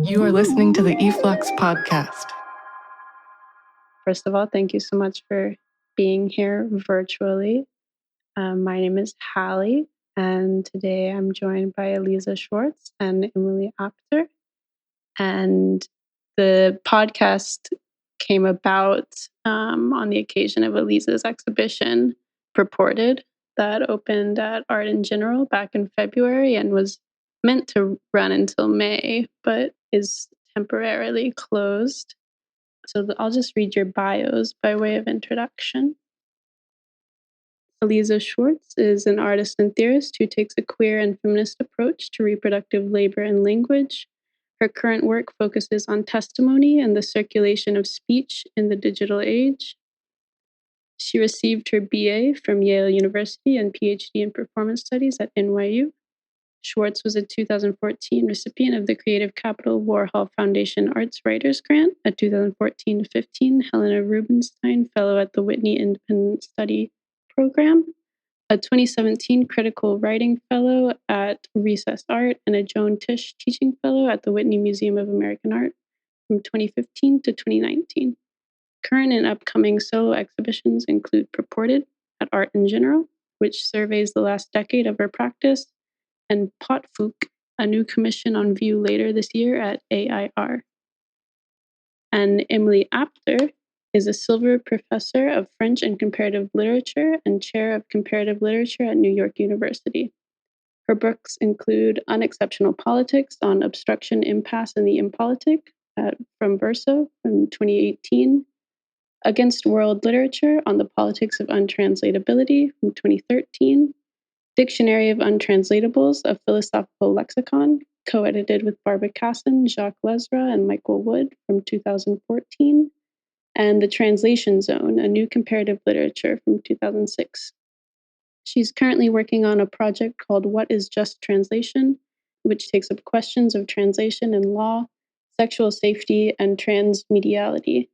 You are listening to the e-flux podcast. First of all, thank you so much for being here virtually. My name is Hallie, and today I'm joined by Aliza Shvarts and Emily Apter. And the podcast came about on the occasion of Aliza's exhibition, Purported, that opened at Art in General back in February and was meant to run until May, but is temporarily closed. So I'll just read your bios by way of introduction. Aliza Shvarts is an artist and theorist who takes a queer and feminist approach to reproductive labor and language. Her current work focuses on testimony and the circulation of speech in the digital age. She received her BA from Yale University and PhD in Performance Studies at NYU. Shvarts was a 2014 recipient of the Creative Capital Warhol Foundation Arts Writers Grant, a 2014-15 Helena Rubinstein Fellow at the Whitney Independent Study Program, a 2017 Critical Writing Fellow at Recess Art, and a Joan Tisch Teaching Fellow at the Whitney Museum of American Art from 2015 to 2019. Current and upcoming solo exhibitions include Purported at Art in General, which surveys the last decade of her practice, and Potfuch, a new commission on view later this year at A.I.R. And Emily Apter is a Silver Professor of French and Comparative Literature and Chair of Comparative Literature at New York University. Her books include Unexceptional Politics on Obstruction, Impasse, and the Impolitic from Verso from 2018, Against World Literature on the Politics of Untranslatability from 2013, Dictionary of Untranslatables, a Philosophical Lexicon, co-edited with Barbara Cassin, Jacques, Lezra, and Michael Wood from 2014, and The Translation Zone, a new comparative literature from 2006. She's currently working on a project called What is Just Translation, which takes up questions of translation in law, sexual safety, and transmediality.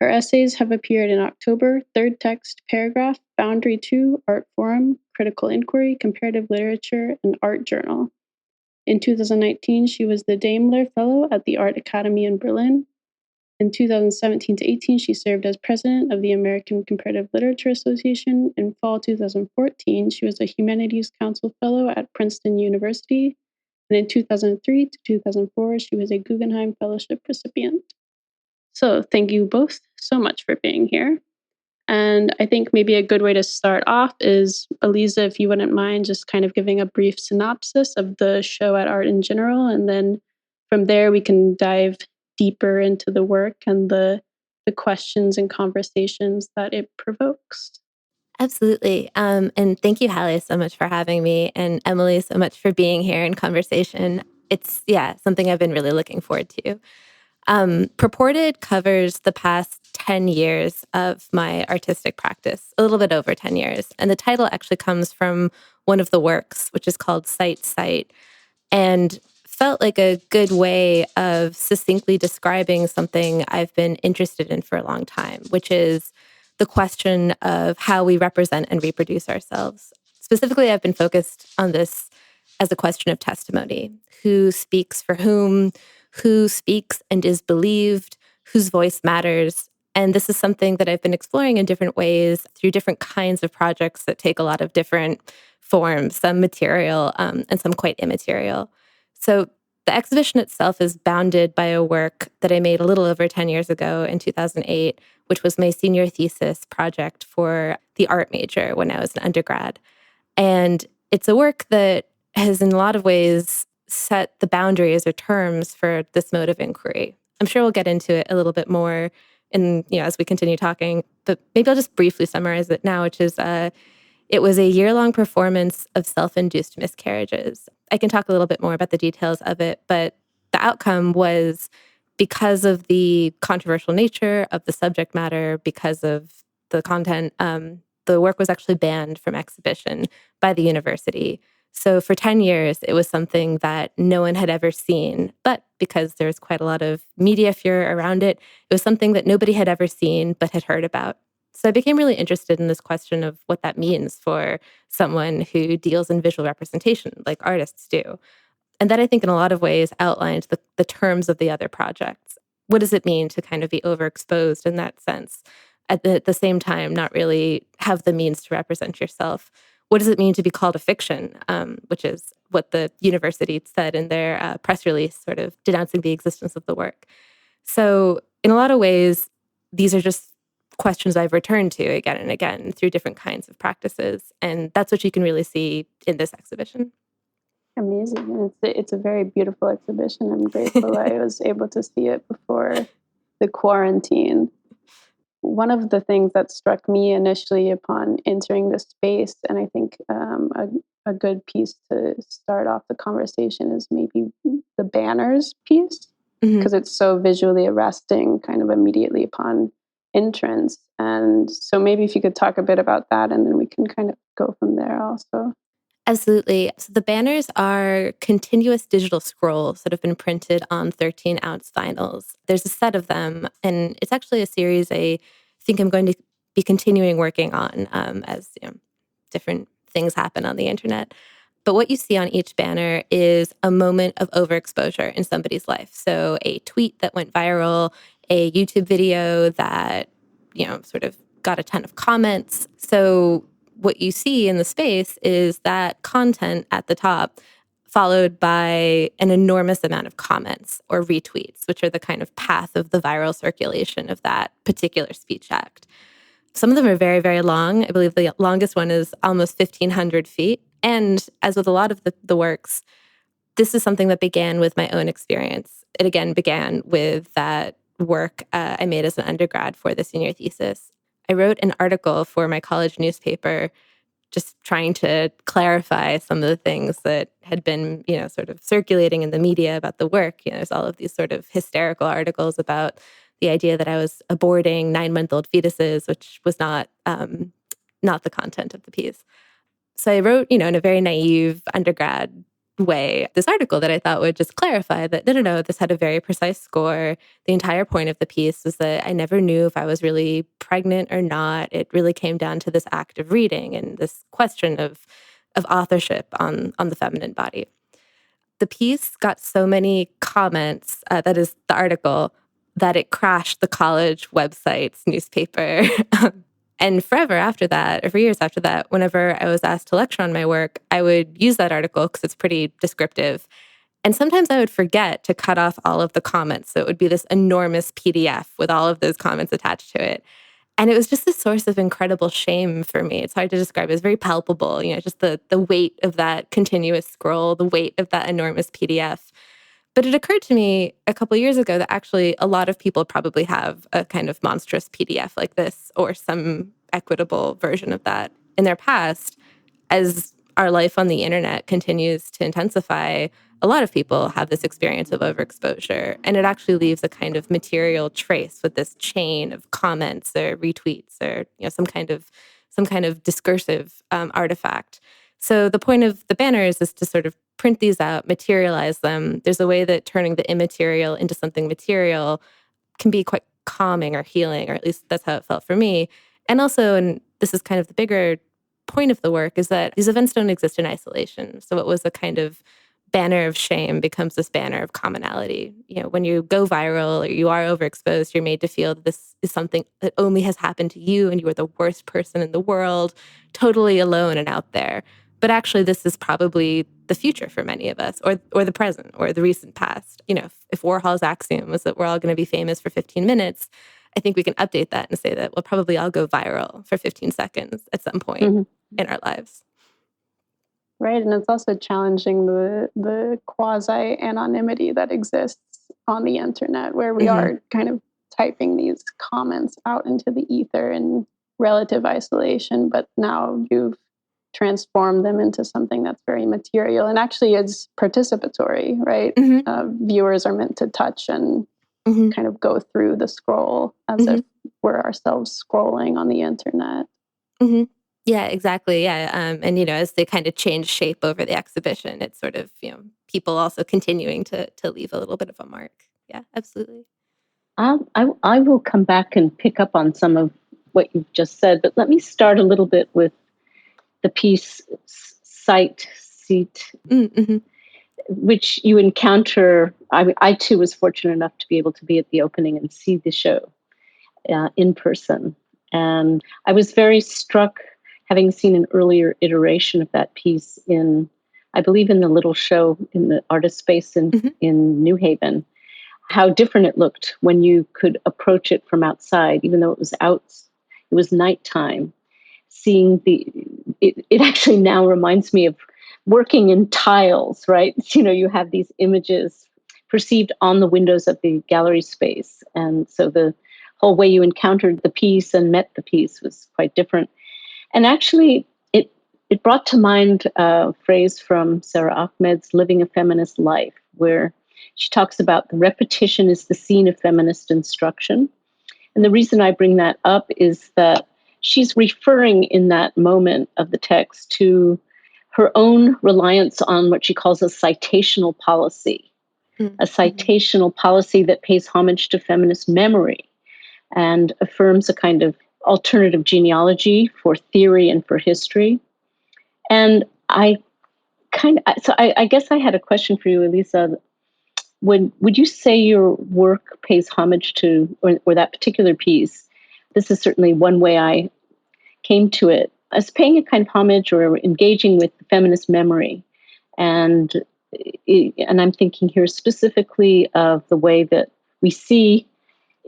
Her essays have appeared in October, Third Text, Paragraph, Boundary 2, Artforum, Critical Inquiry, Comparative Literature, and Art Journal. In 2019, she was the Daimler Fellow at the Art Academy in Berlin. In 2017 to 18, she served as president of the American Comparative Literature Association. In fall 2014, she was a Humanities Council Fellow at Princeton University. And in 2003 to 2004, she was a Guggenheim Fellowship recipient. So thank you both so much for being here. And I think maybe a good way to start off is, Aliza, if you wouldn't mind just kind of giving a brief synopsis of the show at Art in General. And then from there, we can dive deeper into the work and the questions and conversations that it provokes. Absolutely. And thank you, Hallie, so much for having me, and Emily, so much for being here in conversation. It's, something I've been really looking forward to. Purported covers the past 10 years of my artistic practice, a little bit over 10 years. And the title actually comes from one of the works, which is called Sight, and felt like a good way of succinctly describing something I've been interested in for a long time, which is the question of how we represent and reproduce ourselves. Specifically, I've been focused on this as a question of testimony. Who speaks for whom? Who speaks and is believed? Whose voice matters? And this is something that I've been exploring in different ways through different kinds of projects that take a lot of different forms, some material and some quite immaterial. So the exhibition itself is bounded by a work that I made a little over 10 years ago in 2008, which was my senior thesis project for the art major when I was an undergrad. And it's a work that has in a lot of ways set the boundaries or terms for this mode of inquiry. I'm sure we'll get into it a little bit more as we continue talking, but maybe I'll just briefly summarize it now, which is it was a year-long performance of self-induced miscarriages. I can talk a little bit more about the details of it, but the outcome was, because of the controversial nature of the subject matter, because of the content, the work was actually banned from exhibition by the university. So for 10 years, it was something that no one had ever seen. But because there was quite a lot of media furor around it, it was something that nobody had ever seen but had heard about. So I became really interested in this question of what that means for someone who deals in visual representation, like artists do. And that, I think, in a lot of ways outlines the terms of the other projects. What does it mean to kind of be overexposed in that sense? At the same time, not really have the means to represent yourself. What does it mean to be called a fiction, which is what the university said in their press release, sort of denouncing the existence of the work. So in a lot of ways, these are just questions I've returned to again and again through different kinds of practices. And that's what you can really see in this exhibition. Amazing. And it's a very beautiful exhibition. I'm grateful I was able to see it before the quarantine. One of the things that struck me initially upon entering the space, and I think a good piece to start off the conversation is maybe the banners piece, because it's so visually arresting kind of immediately upon entrance. And so maybe if you could talk a bit about that, and then we can kind of go from there also. Absolutely. So the banners are continuous digital scrolls that have been printed on 13-ounce vinyls. There's a set of them, and it's actually a series I think I'm going to be continuing working on as different things happen on the internet. But what you see on each banner is a moment of overexposure in somebody's life. So a tweet that went viral, a YouTube video that, sort of got a ton of comments. So what you see in the space is that content at the top, followed by an enormous amount of comments or retweets, which are the kind of path of the viral circulation of that particular speech act. Some of them are very, very long. I believe the longest one is almost 1,500 feet. And as with a lot of the works, this is something that began with my own experience. It again began with that work I made as an undergrad for the senior thesis. I wrote an article for my college newspaper just trying to clarify some of the things that had been, sort of circulating in the media about the work. There's all of these sort of hysterical articles about the idea that I was aborting 9-month-old fetuses, which was not the content of the piece. So I wrote, in a very naive undergrad way, this article that I thought would just clarify that, no, this had a very precise score. The entire point of the piece was that I never knew if I was really pregnant or not. It really came down to this act of reading and this question of authorship on the feminine body. The piece got so many comments, that is the article, that it crashed the college website's newspaper. And forever after that, or for years after that, whenever I was asked to lecture on my work, I would use that article because it's pretty descriptive. And sometimes I would forget to cut off all of the comments. So it would be this enormous PDF with all of those comments attached to it. And it was just a source of incredible shame for me. It's hard to describe. It was very palpable, just the weight of that continuous scroll, the weight of that enormous PDF. But it occurred to me a couple of years ago that actually a lot of people probably have a kind of monstrous PDF like this or some equitable version of that in their past. As our life on the internet continues to intensify, a lot of people have this experience of overexposure, and it actually leaves a kind of material trace with this chain of comments or retweets or some kind of discursive artifact. So the point of the banners is to sort of print these out, materialize them. There's a way that turning the immaterial into something material can be quite calming or healing, or at least that's how it felt for me. And also, and this is kind of the bigger point of the work, is that these events don't exist in isolation. So what was a kind of banner of shame becomes this banner of commonality. When you go viral or you are overexposed, you're made to feel that this is something that only has happened to you and you are the worst person in the world, totally alone and out there. But actually, this is probably the future for many of us, or the present, or the recent past. If Warhol's axiom was that we're all going to be famous for 15 minutes, I think we can update that and say that we'll probably all go viral for 15 seconds at some point in our lives. Right, and it's also challenging the quasi-anonymity that exists on the internet, where we are kind of typing these comments out into the ether in relative isolation, but now you've transformed them into something that's very material and actually is participatory, right? Viewers are meant to touch and kind of go through the scroll as if we're ourselves scrolling on the internet. Yeah, exactly. Yeah. And, as they kind of change shape over the exhibition, it's sort of, people also continuing to leave a little bit of a mark. Yeah, absolutely. I will come back and pick up on some of what you've just said, but let me start a little bit with the piece Sight, Seat. which you encounter. I too was fortunate enough to be able to be at the opening and see the show in person. And I was very struck, having seen an earlier iteration of that piece I believe in the little show in the artist space in New Haven, how different it looked when you could approach it from outside, even though it was nighttime. Seeing it actually now reminds me of working in tiles, right? You have these images perceived on the windows of the gallery space. And so the whole way you encountered the piece and met the piece was quite different. And actually, it brought to mind a phrase from Sarah Ahmed's Living a Feminist Life, where she talks about the repetition is the scene of feminist instruction. And the reason I bring that up is that she's referring in that moment of the text to her own reliance on what she calls a citational policy, a citational policy that pays homage to feminist memory and affirms a kind of alternative genealogy for theory and for history. And I guess I had a question for you, Aliza. Would you say your work pays homage to, or that particular piece? This is certainly one way I came to it, as paying a kind of homage or engaging with feminist memory. And I'm thinking here specifically of the way that we see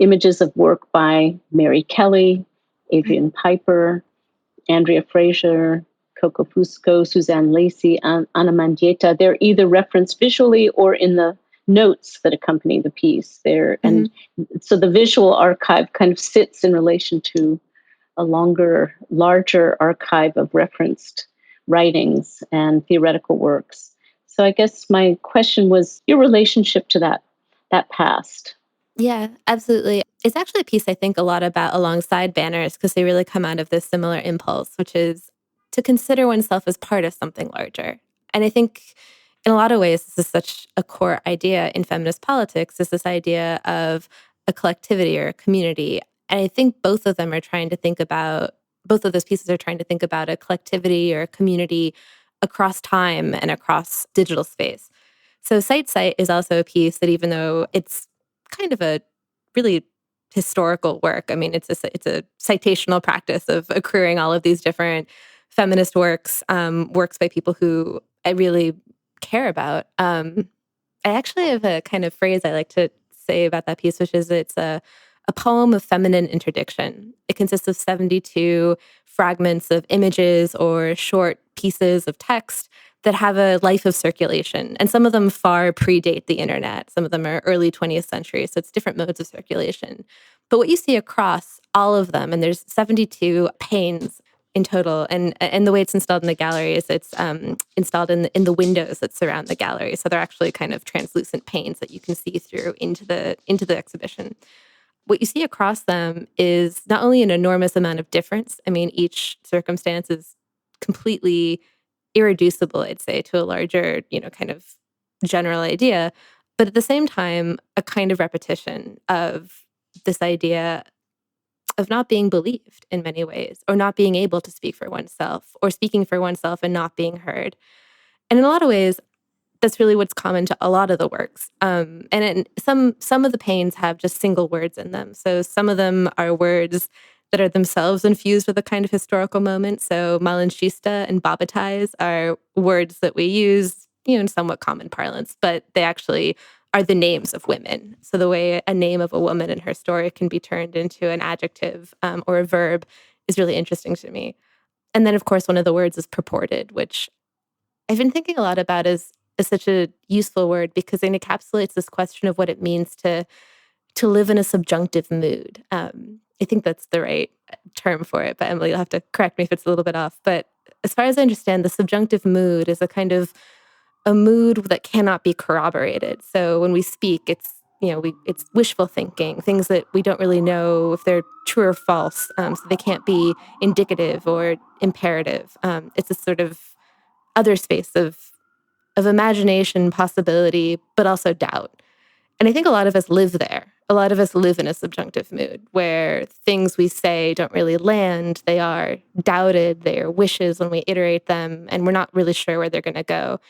images of work by Mary Kelly, Adrian Piper, Andrea Fraser, Coco Fusco, Suzanne Lacey, Ana Mendieta. They're either referenced visually or in the notes that accompany the piece there. And so the visual archive kind of sits in relation to a larger archive of referenced writings and theoretical works. So I guess my question was your relationship to that past. Yeah, absolutely. It's actually a piece I think a lot about alongside banners, because they really come out of this similar impulse, which is to consider oneself as part of something larger. And I think in a lot of ways, this is such a core idea in feminist politics, is this idea of a collectivity or a community. And I think both of those pieces are trying to think about a collectivity or a community across time and across digital space. So Site is also a piece that, even though it's kind of a really historical work, I mean, it's a citational practice of accruing all of these different feminist works, works by people who I really care about. I actually have a kind of phrase I like to say about that piece, which is it's a poem of feminine interdiction. It consists of 72 fragments of images or short pieces of text that have a life of circulation. And some of them far predate the internet. Some of them are early 20th century, so it's different modes of circulation. But what you see across all of them, and there's 72 panes in total, and the way it's installed in the gallery is it's installed in the windows that surround the gallery. So they're actually kind of translucent panes that you can see through into the exhibition. What you see across them is not only an enormous amount of difference. I mean, each circumstance is completely irreducible, I'd say, to a larger, kind of general idea, but at the same time, a kind of repetition of this idea of not being believed in many ways, or not being able to speak for oneself, or speaking for oneself and not being heard. And in a lot of ways, that's really what's common to a lot of the works. And some of the panes have just single words in them. So some of them are words that are themselves infused with a kind of historical moment. So Malinchista and Babatize are words that we use, in somewhat common parlance, but they actually are the names of women. So the way a name of a woman in her story can be turned into an adjective or a verb is really interesting to me. And then, of course, one of the words is purported, which I've been thinking a lot about as such a useful word, because it encapsulates this question of what it means to live in a subjunctive mood. I think that's the right term for it, but Emily, you'll have to correct me if it's a little bit off. But as far as I understand, the subjunctive mood is a kind of a mood that cannot be corroborated. So when we speak, it's it's wishful thinking, things that we don't really know if they're true or false. So they can't be indicative or imperative. It's a sort of other space of imagination, possibility, but also doubt. And I think a lot of us live there. A lot of us live in a subjunctive mood where things we say don't really land. They are doubted. They are wishes when we iterate them, and we're not really sure where they're going to go.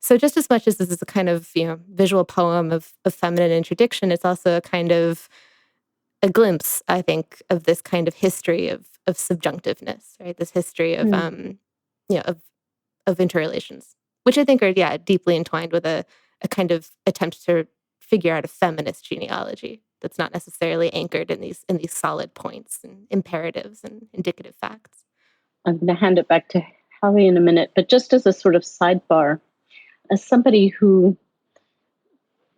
So just as much as this is a kind of, visual poem of feminine interdiction, it's also a kind of a glimpse, I think, of this kind of history of subjunctiveness, right? This history of, of interrelations, which I think are, deeply entwined with a kind of attempt to figure out a feminist genealogy that's not necessarily anchored in these solid points and imperatives and indicative facts. I'm going to hand it back to Hallie in a minute, but just as a sort of sidebar, as somebody who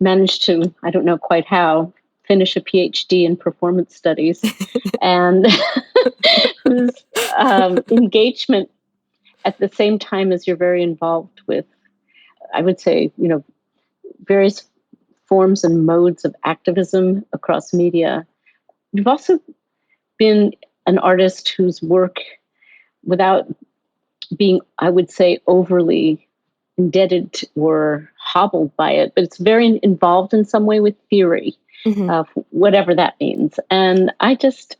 managed to, I don't know quite how, finish a PhD in performance studies and whose engagement at the same time as you're very involved with, I would say, various forms and modes of activism across media. You've also been an artist whose work, without being, I would say, overly indebted or hobbled by it, but it's very involved in some way with theory, whatever that means. And I just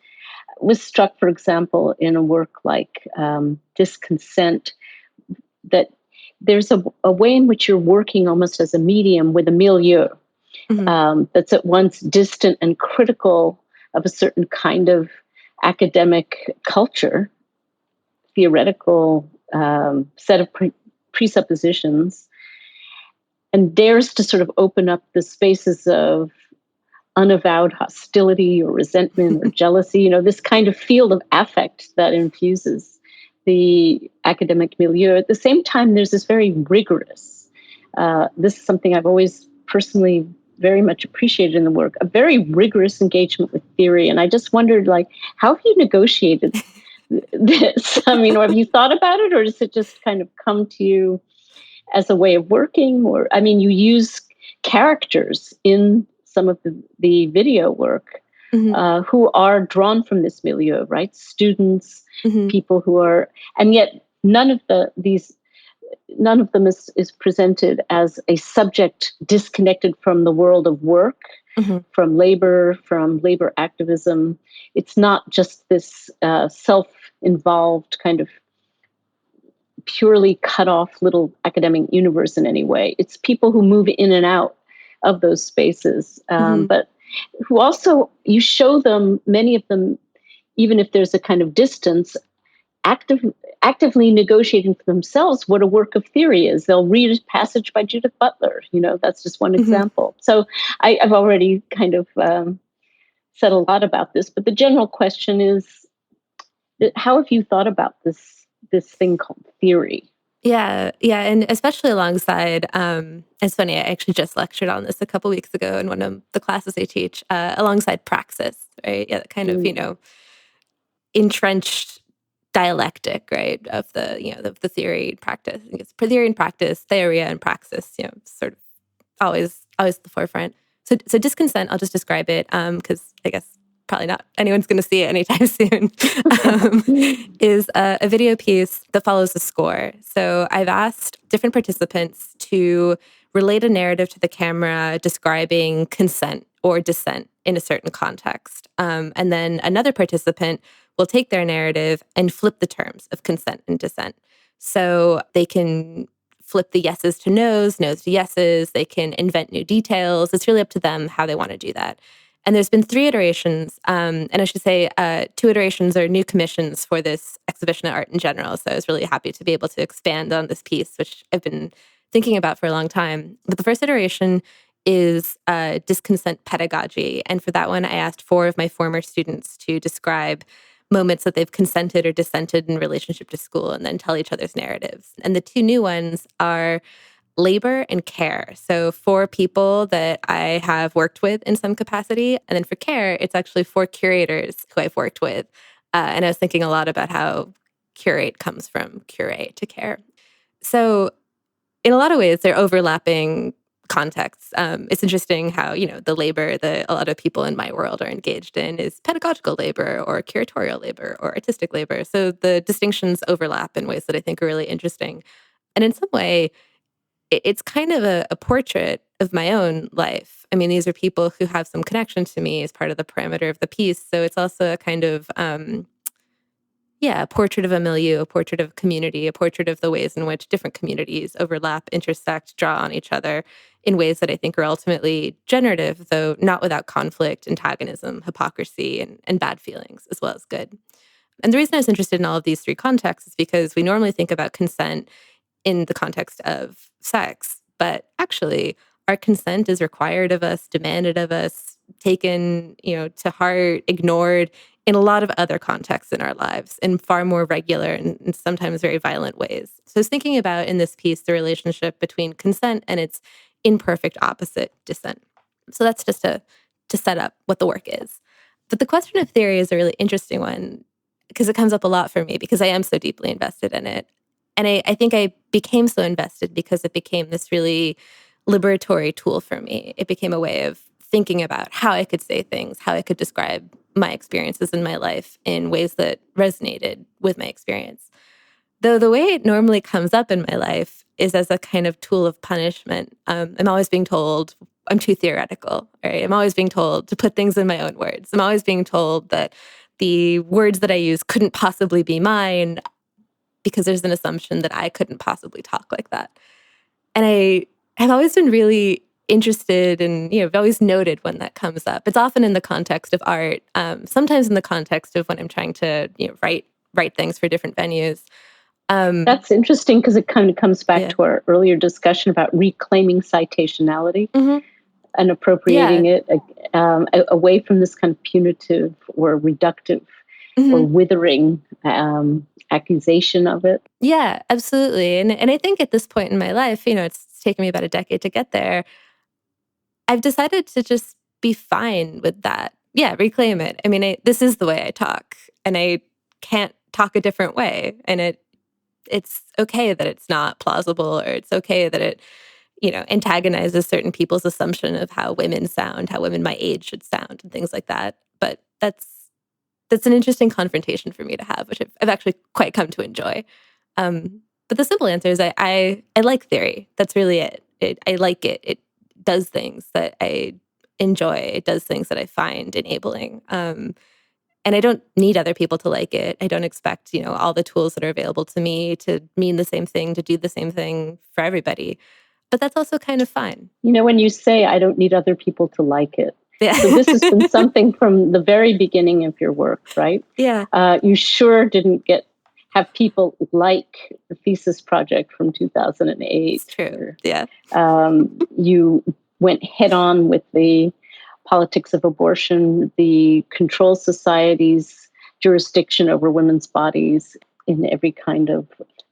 was struck, for example, in a work like Disconsent, that there's a way in which you're working almost as a medium with a milieu that's at once distant and critical of a certain kind of academic culture, theoretical set of presuppositions, and dares to sort of open up the spaces of unavowed hostility or resentment or jealousy, this kind of field of affect that infuses the academic milieu. At the same time, there's this very rigorous, this is something I've always personally very much appreciated in the work, a very rigorous engagement with theory. And I just wondered, how have you negotiated this? I mean, or have you thought about it, or does it just kind of come to you as a way of working? Or, I mean, you use characters in some of the video work who are drawn from this milieu, right? Students, people who are, and yet none of them is presented as a subject disconnected from the world of work, from labor activism. It's not just this self-involved kind of purely cut off little academic universe in any way. It's people who move in and out of those spaces, but who also, you show them, many of them, even if there's a kind of distance, actively negotiating for themselves what a work of theory is. They'll read a passage by Judith Butler. That's just one example. So I've already kind of said a lot about this, but the general question is, how have you thought about this thing called theory? Yeah, and especially alongside, it's funny, I actually just lectured on this a couple weeks ago in one of the classes I teach, alongside praxis, right? Yeah, that kind of, entrenched dialectic, right, of the theory and practice. I think it's theory and practice, theoria and praxis, sort of always at the forefront. So Disconsent, I'll just describe it, because I guess probably not anyone's going to see it anytime soon, is a video piece that follows a score. So I've asked different participants to relate a narrative to the camera describing consent or dissent in a certain context. And then another participant will take their narrative and flip the terms of consent and dissent. So they can flip the yeses to no's to yeses. They can invent new details. It's really up to them how they want to do that. And there's been 3 iterations, and I should say 2 iterations are new commissions for this exhibition of art in general. So I was really happy to be able to expand on this piece, which I've been thinking about for a long time. But the first iteration is disconsent pedagogy. And for that one, I asked 4 of my former students to describe moments that they've consented or dissented in relationship to school and then tell each other's narratives. And the 2 new ones are labor and care. So 4 people that I have worked with in some capacity. And then for care, it's actually 4 curators who I've worked with. And I was thinking a lot about how curate comes from curate to care. So in a lot of ways, they're overlapping contexts. It's interesting how, the labor that a lot of people in my world are engaged in is pedagogical labor or curatorial labor or artistic labor. So the distinctions overlap in ways that I think are really interesting. And in some way, it's kind of a portrait of my own life. I mean, these are people who have some connection to me as part of the parameter of the piece. So it's also a kind of a portrait of a milieu, a portrait of a community, a portrait of the ways in which different communities overlap, intersect, draw on each other in ways that I think are ultimately generative, though not without conflict, antagonism, hypocrisy, and bad feelings, as well as good. And the reason I was interested in all of these three contexts is because we normally think about consent in the context of sex, but actually our consent is required of us, demanded of us, taken, to heart, ignored in a lot of other contexts in our lives in far more regular and sometimes very violent ways. So I was thinking about in this piece the relationship between consent and its imperfect opposite, dissent. So that's just to set up what the work is. But the question of theory is a really interesting one because it comes up a lot for me because I am so deeply invested in it. And I think I became so invested because it became this really liberatory tool for me. It became a way of thinking about how I could say things, how I could describe my experiences in my life in ways that resonated with my experience. Though the way it normally comes up in my life is as a kind of tool of punishment. I'm always being told I'm too theoretical, right? I'm always being told to put things in my own words. I'm always being told that the words that I use couldn't possibly be mine because there's an assumption that I couldn't possibly talk like that. And I have always been really interested and, I've always noted when that comes up. It's often in the context of art, sometimes in the context of when I'm trying to, write things for different venues. That's interesting because it kind of comes back to our earlier discussion about reclaiming citationality and appropriating it away from this kind of punitive or reductive or withering accusation of it. Yeah, absolutely. And I think at this point in my life, it's taken me about a decade to get there. I've decided to just be fine with that. Yeah, reclaim it. I mean, this is the way I talk, and I can't talk a different way. And it's okay that it's not plausible, or it's okay that it, antagonizes certain people's assumption of how women sound, how women my age should sound, and things like that. But that's an interesting confrontation for me to have, which I've actually quite come to enjoy. But the simple answer is I like theory. That's really it. I like it. It does things that I enjoy. It does things that I find enabling. And I don't need other people to like it. I don't expect, all the tools that are available to me to mean the same thing, to do the same thing for everybody. But that's also kind of fine. When you say I don't need other people to like it, yeah. So this has been something from the very beginning of your work, right? Yeah. You sure didn't have people like the thesis project from 2008. It's true. Yeah. You went head on with the politics of abortion, the control society's jurisdiction over women's bodies in every kind of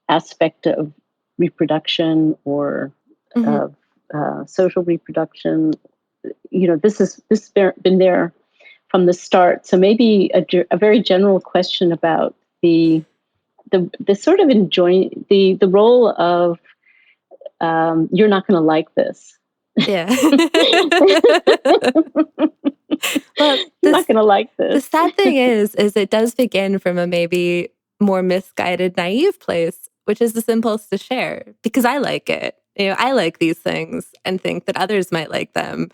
aspect of reproduction or of social reproduction. This has been there from the start. So maybe a very general question about the sort of the role of you're not going to like this. Yeah. Well, you're not going to like this. The sad thing is it does begin from a maybe more misguided, naive place, which is this impulse to share because I like it. I like these things and think that others might like them.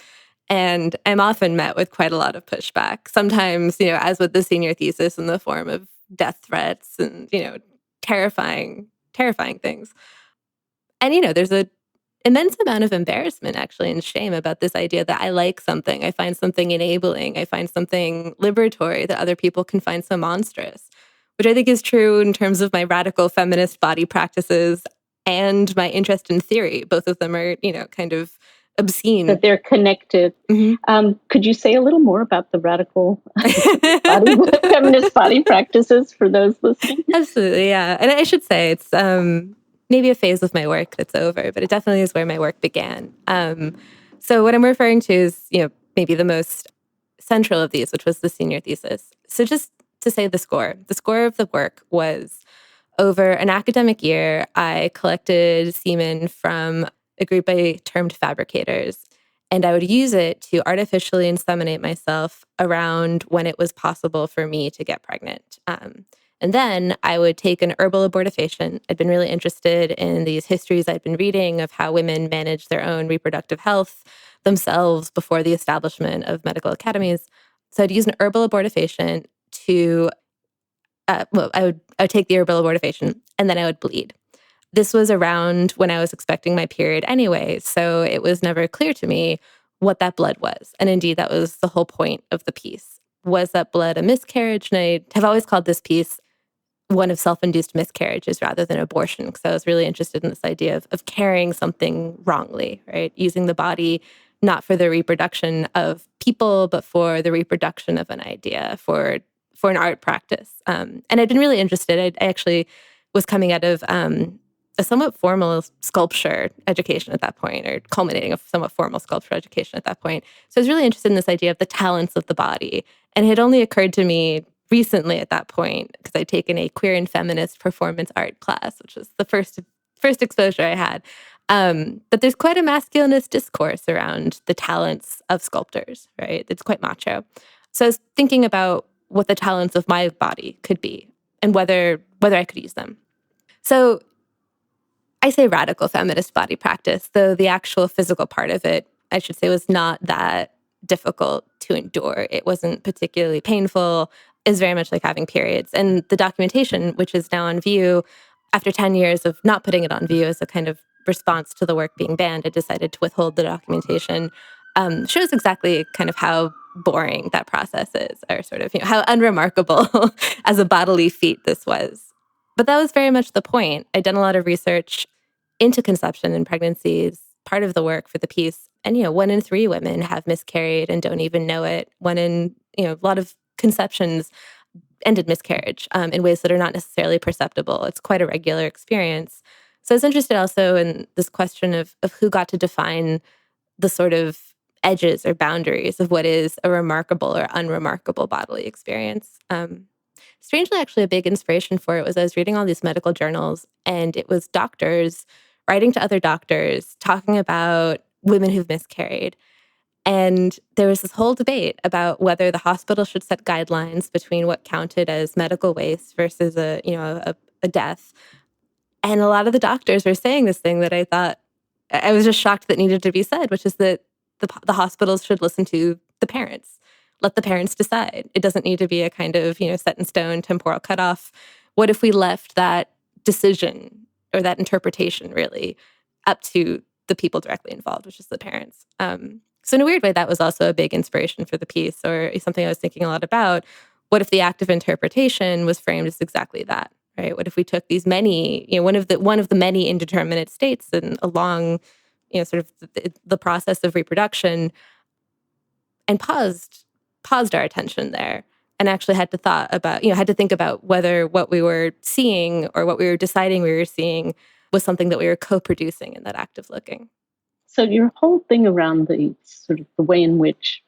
And I'm often met with quite a lot of pushback. Sometimes, as with the senior thesis, in the form of death threats and, terrifying things. And, there's an immense amount of embarrassment, actually, and shame about this idea that I like something. I find something enabling. I find something liberatory that other people can find so monstrous, which I think is true in terms of my radical feminist body practices and my interest in theory. Both of them are, kind of obscene. That they're connected. Could you say a little more about the radical feminist body practices for those listening? Absolutely, yeah. And I should say it's maybe a phase of my work that's over, but it definitely is where my work began. So what I'm referring to is, maybe the most central of these, which was the senior thesis. So just to say the score of the work was over an academic year, I collected semen from a group I termed fabricators, and I would use it to artificially inseminate myself around when it was possible for me to get pregnant. And then I would take an herbal abortifacient. I'd been really interested in these histories I'd been reading of how women manage their own reproductive health themselves before the establishment of medical academies. So I'd use an herbal abortifacient to I would take the herbal abortifacient, and then I would bleed. This was around when I was expecting my period anyway, so it was never clear to me what that blood was. And indeed, that was the whole point of the piece. Was that blood a miscarriage? And I have always called this piece one of self-induced miscarriages rather than abortion, because I was really interested in this idea of carrying something wrongly, right? Using the body not for the reproduction of people, but for the reproduction of an idea, for an art practice. And I'd been really interested. I actually was coming out of a somewhat formal sculpture education at that point, or culminating a somewhat formal sculpture education at that point. So I was really interested in this idea of the talents of the body. And it had only occurred to me recently at that point, because I'd taken a queer and feminist performance art class, which was the first exposure I had. But there's quite a masculinist discourse around the talents of sculptors, right? It's quite macho. So I was thinking about what the talents of my body could be and whether I could use them. So I say radical feminist body practice, though the actual physical part of it, I should say, was not that difficult to endure. It wasn't particularly painful. It was very much like having periods. And the documentation, which is now on view, after 10 years of not putting it on view as a kind of response to the work being banned, I decided to withhold the documentation, shows exactly kind of how boring that process is, or sort of, how unremarkable as a bodily feat this was. But that was very much the point. I'd done a lot of research into conception and pregnancies, part of the work for the piece. And, 1 in 3 women have miscarried and don't even know it. A lot of conceptions ended miscarriage in ways that are not necessarily perceptible. It's quite a regular experience. So I was interested also in this question of who got to define the sort of edges or boundaries of what is a remarkable or unremarkable bodily experience. Strangely, actually, a big inspiration for it was I was reading all these medical journals, and it was doctors writing to other doctors, talking about women who've miscarried. And there was this whole debate about whether the hospital should set guidelines between what counted as medical waste versus a death. And a lot of the doctors were saying this thing that I thought, I was just shocked that needed to be said, which is that the hospitals should listen to the parents. Let the parents decide. It doesn't need to be a kind of, set in stone temporal cutoff. What if we left that decision or that interpretation really up to the people directly involved, which is the parents? So in a weird way, that was also a big inspiration for the piece, or something I was thinking a lot about. What if the act of interpretation was framed as exactly that, right? What if we took these many, one of the many indeterminate states and along, sort of the process of reproduction, and paused our attention there, and actually had to think about whether what we were seeing or what we were deciding we were seeing was something that we were co-producing in that act of looking. So your whole thing around the sort of the way in which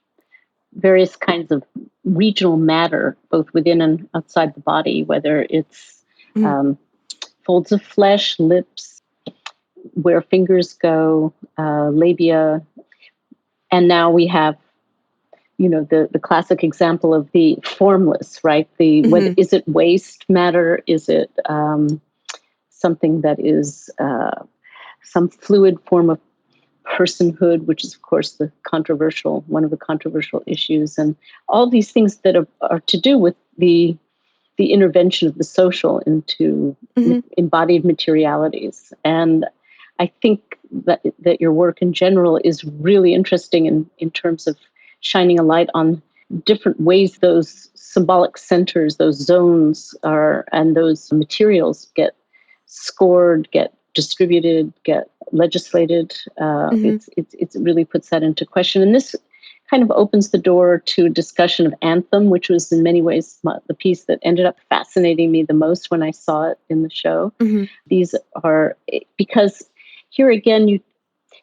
various kinds of regional matter, both within and outside the body, whether it's folds of flesh, lips, where fingers go, labia, and now we have, the classic example of the formless, right? Whether, is it waste matter? Is it something that is some fluid form of personhood, which is, of course, one of the controversial issues, and all these things that are to do with the intervention of the social into embodied materialities. And I think that your work in general is really interesting in terms of shining a light on different ways those symbolic centers, those zones and those materials get scored, get distributed, get legislated. It really puts that into question. And this kind of opens the door to a discussion of anthem, which was in many ways the piece that ended up fascinating me the most when I saw it in the show. These are, because here again,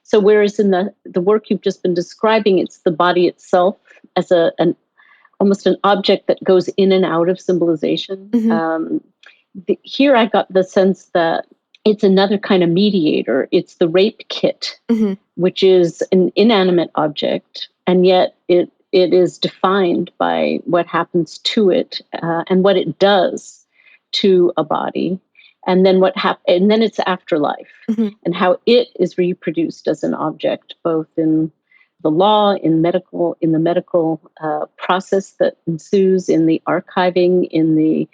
so whereas in the work you've just been describing, it's the body itself as almost an object that goes in and out of symbolization. Here I got the sense that it's another kind of mediator. It's the rape kit, which is an inanimate object, and yet it is defined by what happens to it and what it does to a body, and then and then its afterlife, and how it is reproduced as an object, both in the law, in the medical process that ensues, in the archiving, in the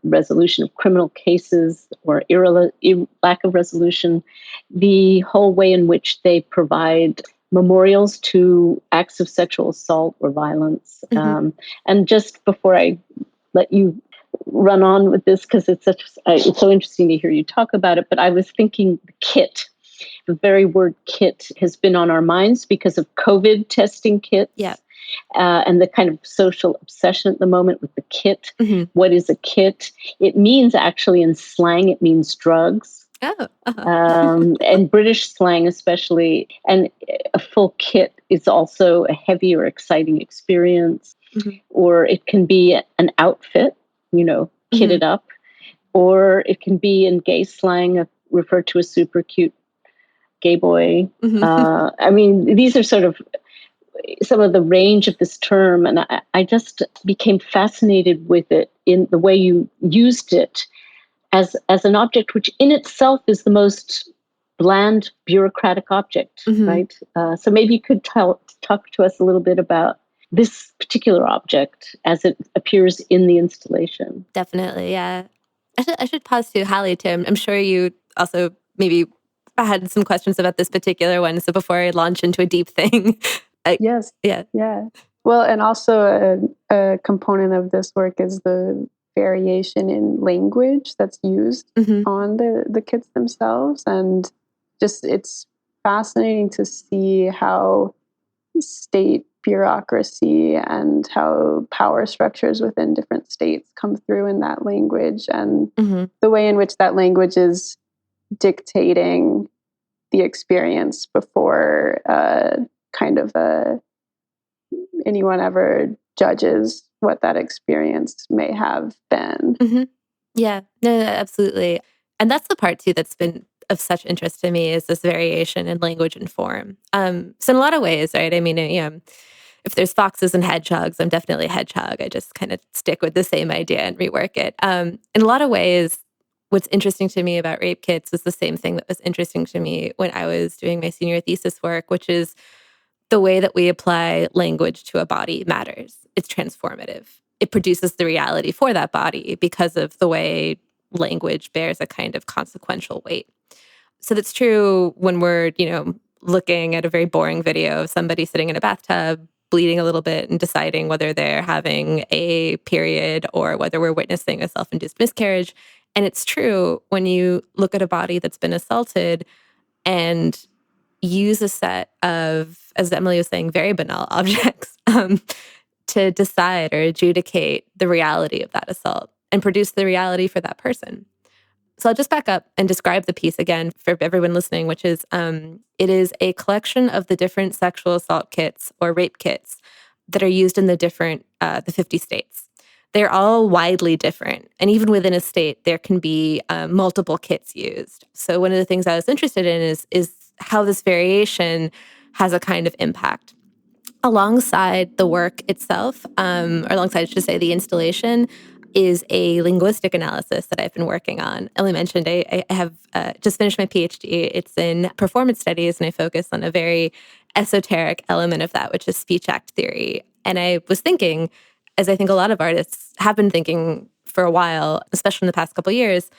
resolution of criminal cases or lack of resolution, the whole way in which they provide memorials to acts of sexual assault or violence. And just before I let you run on with this, because it's so interesting to hear you talk about it, but I was thinking the kit. The very word kit has been on our minds because of COVID testing kits. Yeah. And the kind of social obsession at the moment with the kit. What is a kit? It means, actually, in slang, it means drugs. Oh, and British slang especially. And a full kit is also a heavy or exciting experience. Or it can be an outfit, kitted up. Or it can be, in gay slang, referred to as super cute gay boy. I mean, these are sort of some of the range of this term. And I just became fascinated with it in the way you used it as an object, which in itself is the most bland, bureaucratic object, right? So maybe you could talk to us a little bit about this particular object as it appears in the installation. Definitely, yeah. I should pause to Hallie, too. I'm sure you also maybe had some questions about this particular one. So before I launch into a deep thing. Yes. Yeah. Yeah. Well, and also a component of this work is the variation in language that's used on the kits themselves. And just it's fascinating to see how state bureaucracy and how power structures within different states come through in that language, and the way in which that language is dictating the experience before anyone ever judges what that experience may have been. Yeah, no, absolutely. And that's the part, too, that's been of such interest to me, is this variation in language and form. So in a lot of ways, right? I mean, if there's foxes and hedgehogs, I'm definitely a hedgehog. I just kind of stick with the same idea and rework it. In a lot of ways, what's interesting to me about rape kits is the same thing that was interesting to me when I was doing my senior thesis work, which is the way that we apply language to a body matters. It's transformative. It produces the reality for that body because of the way language bears a kind of consequential weight. So that's true when we're, looking at a very boring video of somebody sitting in a bathtub, bleeding a little bit and deciding whether they're having a period or whether we're witnessing a self-induced miscarriage. And it's true when you look at a body that's been assaulted and use a set of, as Emily was saying, very banal objects to decide or adjudicate the reality of that assault and produce the reality for that person. So I'll just back up and describe the piece again for everyone listening, which is it is a collection of the different sexual assault kits or rape kits that are used in the 50 states. They're all widely different. And even within a state, there can be multiple kits used. So one of the things I was interested in is how this variation has a kind of impact. Alongside the work itself, or alongside, I should say, the installation, is a linguistic analysis that I've been working on. Ellie mentioned I have just finished my PhD. It's in performance studies, and I focus on a very esoteric element of that, which is speech act theory. And I was thinking, as I think a lot of artists have been thinking for a while, especially in the past couple of years,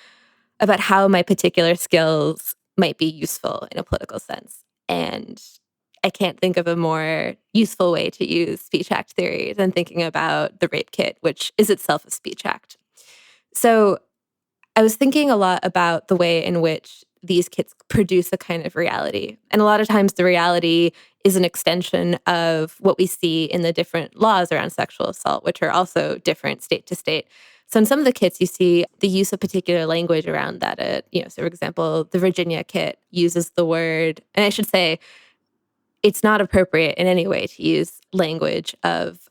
about how my particular skills might be useful in a political sense. And I can't think of a more useful way to use speech act theory than thinking about the rape kit, which is itself a speech act. So I was thinking a lot about the way in which these kits produce a kind of reality. And a lot of times the reality is an extension of what we see in the different laws around sexual assault, which are also different state to state. So in some of the kits, you see the use of particular language around that. So for example, the Virginia kit uses the word, and I should say, it's not appropriate in any way to use language of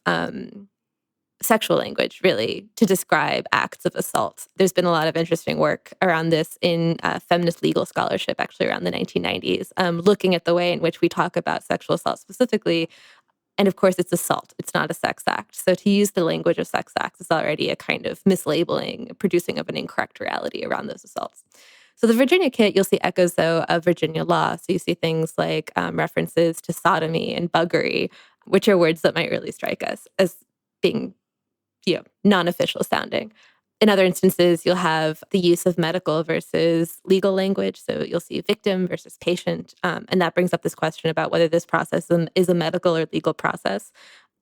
sexual language, really, to describe acts of assault. There's been a lot of interesting work around this in feminist legal scholarship, actually around the 1990s, looking at the way in which we talk about sexual assault specifically. And of course, it's assault. It's not a sex act. So to use the language of sex acts is already a kind of mislabeling, producing of an incorrect reality around those assaults. So the Virginia kit, you'll see echoes, though, of Virginia law. So you see things like references to sodomy and buggery, which are words that might really strike us as being, non-official sounding. In other instances, you'll have the use of medical versus legal language. So you'll see victim versus patient. And that brings up this question about whether this process is a medical or legal process.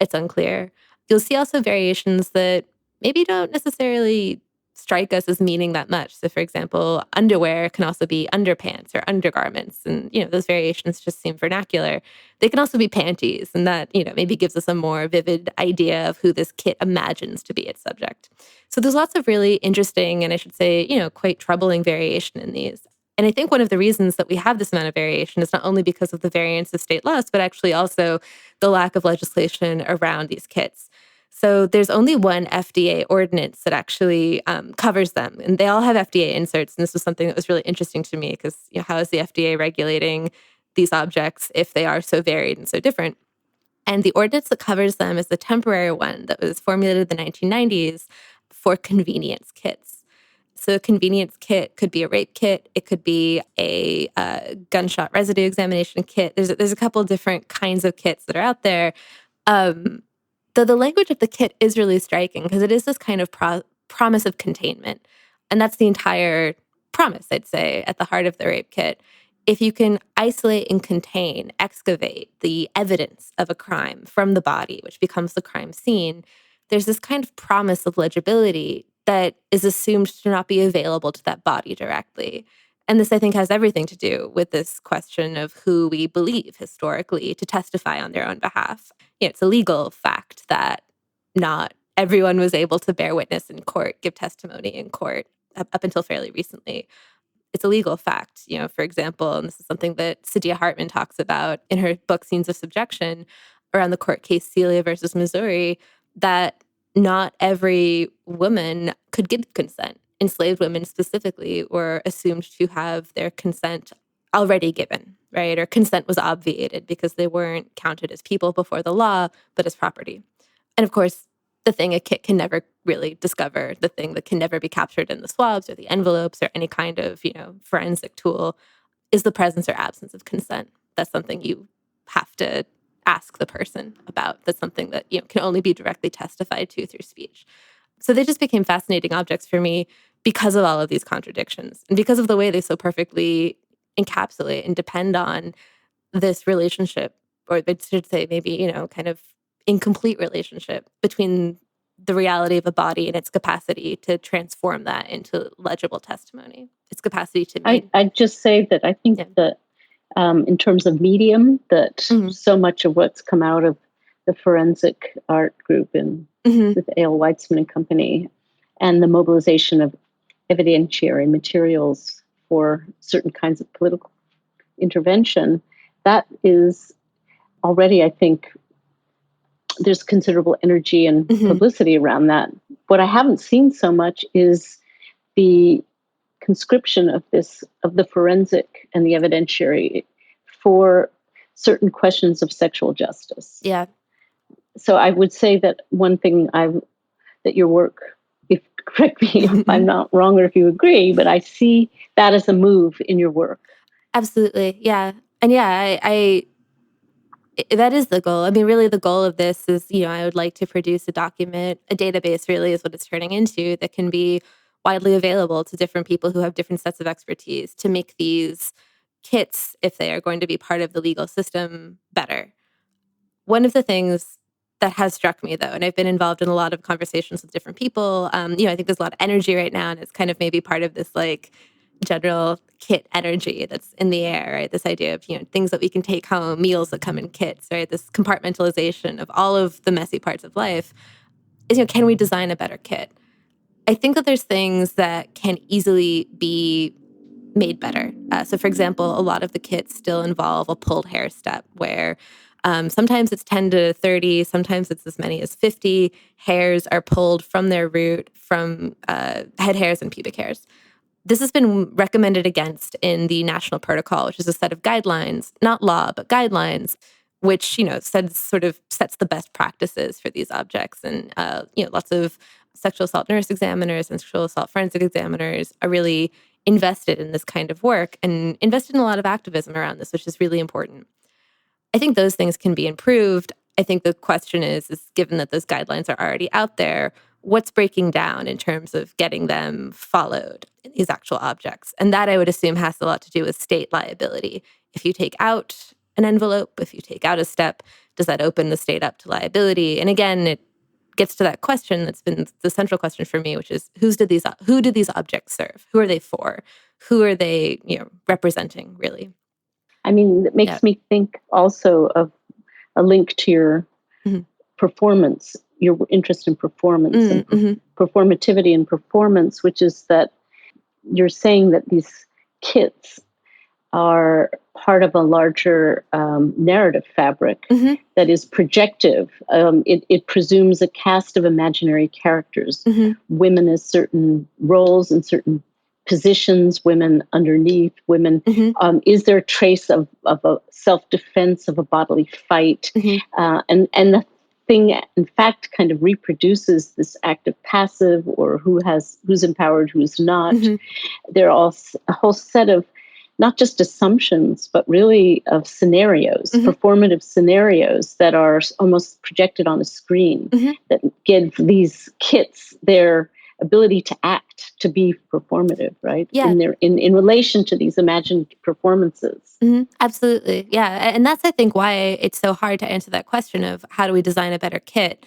It's unclear. You'll see also variations that maybe don't necessarily strike us as meaning that much. So, for example, underwear can also be underpants or undergarments. And, those variations just seem vernacular. They can also be panties. And that, maybe gives us a more vivid idea of who this kit imagines to be its subject. So there's lots of really interesting and I should say, quite troubling variation in these. And I think one of the reasons that we have this amount of variation is not only because of the variance of state laws, but actually also the lack of legislation around these kits. So there's only one FDA ordinance that actually covers them. And they all have FDA inserts. And this was something that was really interesting to me because how is the FDA regulating these objects if they are so varied and so different? And the ordinance that covers them is the temporary one that was formulated in the 1990s for convenience kits. So a convenience kit could be a rape kit. It could be a gunshot residue examination kit. There's a couple of different kinds of kits that are out there. Though the language of the kit is really striking because it is this kind of promise of containment. And that's the entire promise, I'd say, at the heart of the rape kit. If you can isolate and contain, excavate the evidence of a crime from the body, which becomes the crime scene, there's this kind of promise of legibility that is assumed to not be available to that body directly. And this, I think, has everything to do with this question of who we believe historically to testify on their own behalf. It's a legal fact that not everyone was able to bear witness in court, give testimony in court up until fairly recently. It's a legal fact, for example, and this is something that Saidiya Hartman talks about in her book, Scenes of Subjection, around the court case Celia versus Missouri, that not every woman could give consent. Enslaved women specifically were assumed to have their consent already given, right? Or consent was obviated because they weren't counted as people before the law, but as property. And of course, the thing a kit can never really discover, the thing that can never be captured in the swabs or the envelopes or any kind of, forensic tool is the presence or absence of consent. That's something you have to ask the person about. That's something that, can only be directly testified to through speech. So they just became fascinating objects for me because of all of these contradictions and because of the way they so perfectly encapsulate and depend on this relationship, or I should say maybe, kind of incomplete relationship between the reality of a body and its capacity to transform that into legible testimony, its capacity to mean. I'd just say that I think that in terms of medium, that so much of what's come out of the forensic art group with A.L. Weitzman and company, and the mobilization of evidentiary materials for certain kinds of political intervention, that is already, I think, there's considerable energy and publicity around that. What I haven't seen so much is the conscription of the forensic and the evidentiary for certain questions of sexual justice. Yeah. So I would say that one thing that your work, correct me if I'm not wrong or if you agree, but I see that as a move in your work. Absolutely. Yeah. And I that is the goal. I mean, really the goal of this is, I would like to produce a document, a database really is what it's turning into, that can be widely available to different people who have different sets of expertise to make these kits, if they are going to be part of the legal system, better. One of the things that has struck me, though, and I've been involved in a lot of conversations with different people, I think there's a lot of energy right now, and it's kind of maybe part of this general kit energy that's in the air, right? This idea of, things that we can take home, meals that come in kits, right? This compartmentalization of all of the messy parts of life is, can we design a better kit? I think that there's things that can easily be made better. So for example, a lot of the kits still involve a pulled hair step where sometimes it's 10 to 30, sometimes it's as many as 50 hairs are pulled from their root, from head hairs and pubic hairs. This has been recommended against in the National Protocol, which is a set of guidelines, not law, but guidelines, which, sort of sets the best practices for these objects. And, lots of sexual assault nurse examiners and sexual assault forensic examiners are really invested in this kind of work and invested in a lot of activism around this, which is really important. I think those things can be improved. I think the question is given that those guidelines are already out there, what's breaking down in terms of getting them followed in these actual objects? And that I would assume has a lot to do with state liability. If you take out an envelope, if you take out a step, does that open the state up to liability? And again, it gets to that question that's been the central question for me, which is who do these objects serve? Who are they for? Who are they, representing, really? I mean, it makes me think also of a link to your performance, your interest in performance and performativity and performance, which is that you're saying that these kits are part of a larger narrative fabric that is projective. It presumes a cast of imaginary characters, women as certain roles and certain positions, women underneath, women. Is there a trace of a self-defense, of a bodily fight? And the thing, in fact, kind of reproduces this active passive, or who's empowered, who's not. There are all a whole set of not just assumptions, but really of scenarios, performative scenarios that are almost projected on a screen that give these kits their ability to act, to be performative, right? Yeah. In relation to these imagined performances. Absolutely. Yeah. And that's, I think, why it's so hard to answer that question of how do we design a better kit?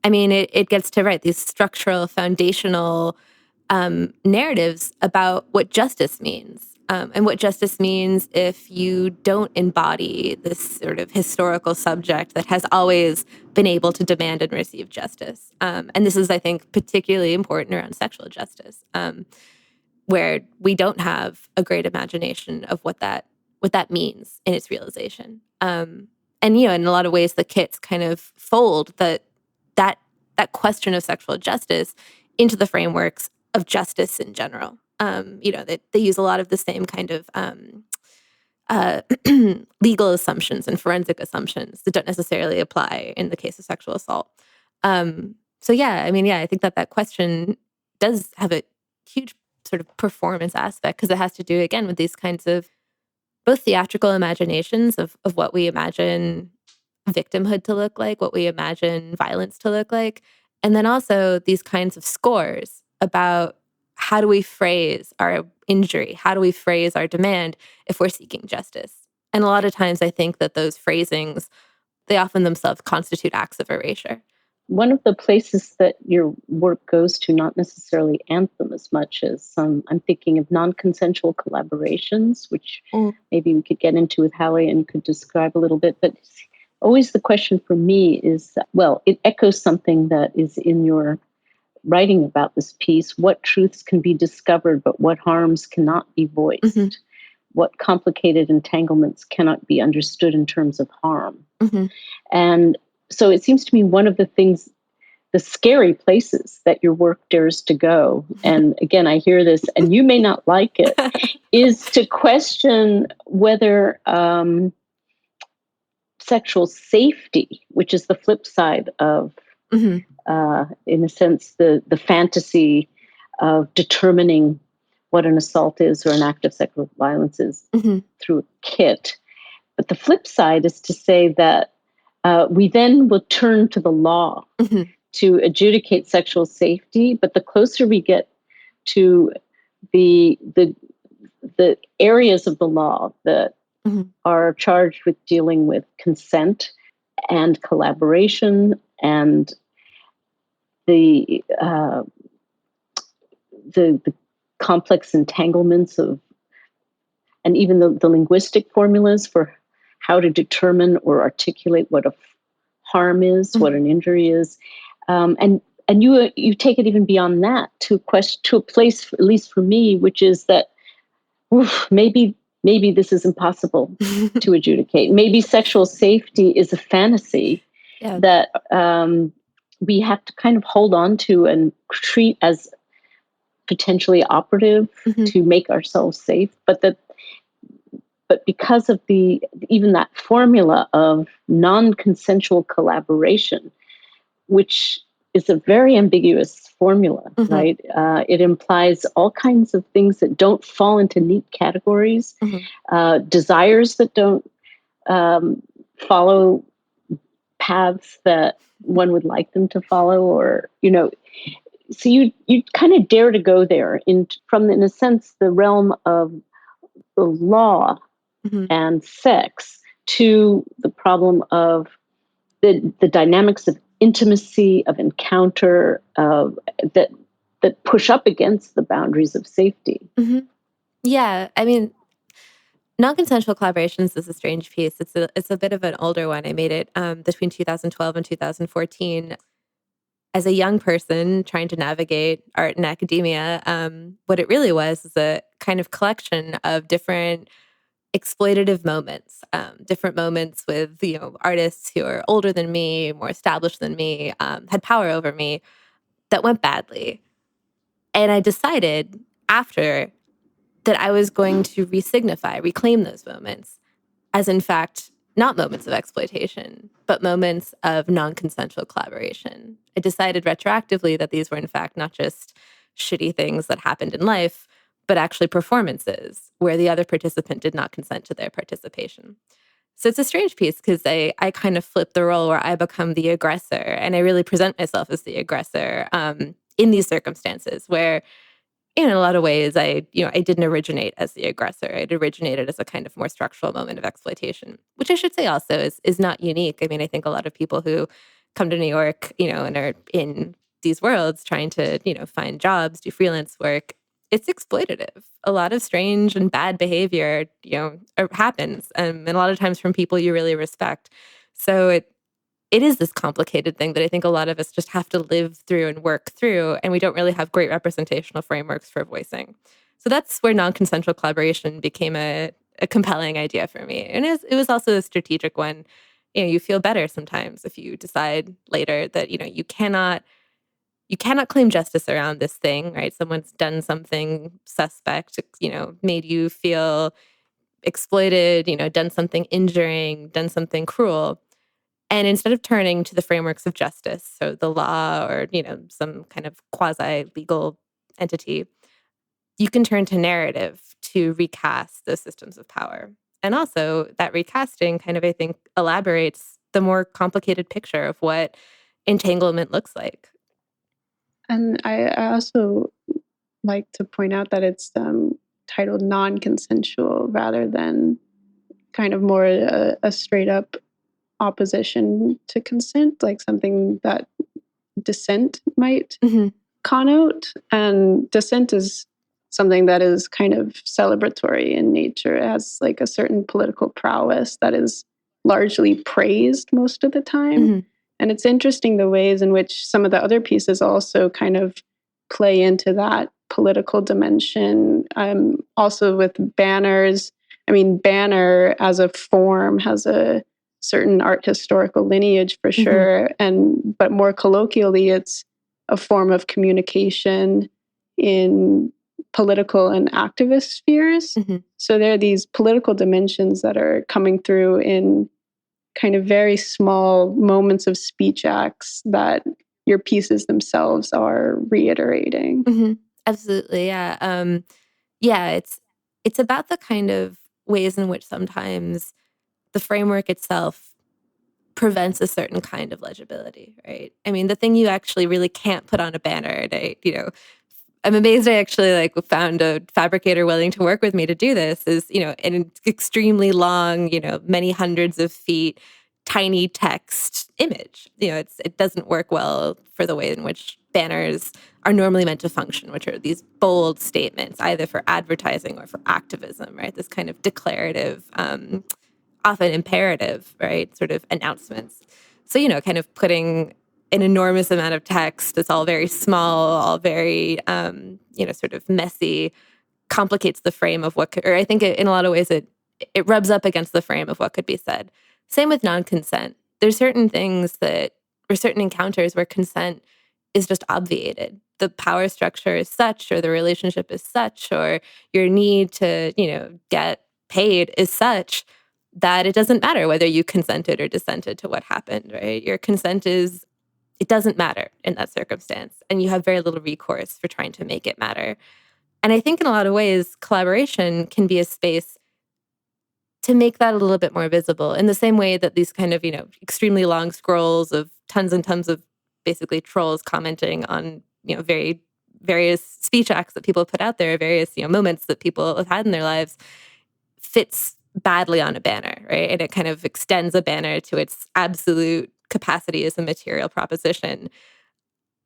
I mean, it gets to these structural, foundational narratives about what justice means. And what justice means if you don't embody this sort of historical subject that has always been able to demand and receive justice. And this is, I think, particularly important around sexual justice, where we don't have a great imagination of what that means in its realization. And in a lot of ways, the kits kind of fold that question of sexual justice into the frameworks of justice in general. They use a lot of the same kind of legal assumptions and forensic assumptions that don't necessarily apply in the case of sexual assault. I think that question does have a huge sort of performance aspect, because it has to do, again, with these kinds of both theatrical imaginations of what we imagine victimhood to look like, what we imagine violence to look like, and then also these kinds of scores about how do we phrase our injury? How do we phrase our demand if we're seeking justice? And a lot of times I think that those phrasings, they often themselves constitute acts of erasure. One of the places that your work goes to, not necessarily anthem as much as I'm thinking of non-consensual collaborations, which maybe we could get into with Hallie and could describe a little bit. But always the question for me is, it echoes something that is in your writing about this piece. What truths can be discovered, but what harms cannot be voiced? What complicated entanglements cannot be understood in terms of harm? And so it seems to me one of the things, the scary places that your work dares to go, and again, I hear this, and you may not like it, is to question whether sexual safety, which is the flip side of in a sense, the fantasy of determining what an assault is or an act of sexual violence is through a kit. But the flip side is to say that we then will turn to the law to adjudicate sexual safety. But the closer we get to the areas of the law that are charged with dealing with consent and collaboration and the complex entanglements of, and even the linguistic formulas for how to determine or articulate what a harm is, what an injury is, and you take it even beyond that to a place, at least for me, which is that maybe this is impossible to adjudicate. Maybe sexual safety is a fantasy that we have to kind of hold on to and treat as potentially operative to make ourselves safe. But because of even that formula of non-consensual collaboration, which is a very ambiguous formula, Mm-hmm. right? It implies all kinds of things that don't fall into neat categories, desires that don't follow paths that one would like them to follow, or, so you kind of dare to go there in a sense, the realm of the law and sex to the problem of the dynamics of intimacy, of encounter, that push up against the boundaries of safety. Yeah, I mean, non-consensual collaborations is a strange piece. It's a bit of an older one. I made it between 2012 and 2014. As a young person trying to navigate art and academia, what it really was is a kind of collection of different exploitative moments, different moments with artists who are older than me, more established than me, had power over me, that went badly. And I decided after that I was going to reclaim those moments as, in fact, not moments of exploitation, but moments of non-consensual collaboration. I decided retroactively that these were, in fact, not just shitty things that happened in life, but actually performances where the other participant did not consent to their participation. So it's a strange piece because I kind of flip the role where I become the aggressor, and I really present myself as the aggressor in these circumstances where, in a lot of ways, I didn't originate as the aggressor. It originated as a kind of more structural moment of exploitation, which I should say also is not unique. I mean, I think a lot of people who come to New York, and are in these worlds trying to, find jobs, do freelance work, it's exploitative. A lot of strange and bad behavior, happens, and a lot of times from people you really respect. So it is this complicated thing that I think a lot of us just have to live through and work through, and we don't really have great representational frameworks for voicing. So that's where non-consensual collaboration became a compelling idea for me. And it was also a strategic one. You feel better sometimes if you decide later that, you cannot claim justice around this thing, right? Someone's done something suspect, made you feel exploited, done something injuring, done something cruel. And instead of turning to the frameworks of justice, so the law or, some kind of quasi-legal entity, you can turn to narrative to recast those systems of power. And also that recasting kind of, I think, elaborates the more complicated picture of what entanglement looks like. And I also like to point out that it's titled non-consensual rather than kind of more a straight up opposition to consent, like something that dissent might connote. And dissent is something that is kind of celebratory in nature. It has like a certain political prowess that is largely praised most of the time. And it's interesting the ways in which some of the other pieces also kind of play into that political dimension. Also with banners. I mean, banner as a form has a certain art historical lineage for sure. But more colloquially, it's a form of communication in political and activist spheres. So there are these political dimensions that are coming through in kind of very small moments of speech acts that your pieces themselves are reiterating. Absolutely, yeah. It's about the kind of ways in which sometimes the framework itself prevents a certain kind of legibility, right? I mean, the thing you actually really can't put on a banner, and I'm amazed I actually found a fabricator willing to work with me to do this, is, an extremely long, many hundreds of feet, tiny text image. It doesn't work well for the way in which banners are normally meant to function, which are these bold statements, either for advertising or for activism, right? This kind of declarative, often imperative, right? Sort of announcements. So, kind of putting an enormous amount of text that's all very small, all very, sort of messy, complicates the frame of what could, or I think in a lot of ways it rubs up against the frame of what could be said. Same with non-consent. There's certain things or certain encounters where consent is just obviated. The power structure is such, or the relationship is such, or your need to, get paid is such that it doesn't matter whether you consented or dissented to what happened, right? Your consent is it doesn't matter in that circumstance, and you have very little recourse for trying to make it matter. And I think in a lot of ways, collaboration can be a space to make that a little bit more visible, in the same way that these kind of, extremely long scrolls of tons and tons of basically trolls commenting on, very various speech acts that people put out there, various, moments that people have had in their lives, fits badly on a banner, right? And it kind of extends a banner to its absolute capacity as a material proposition.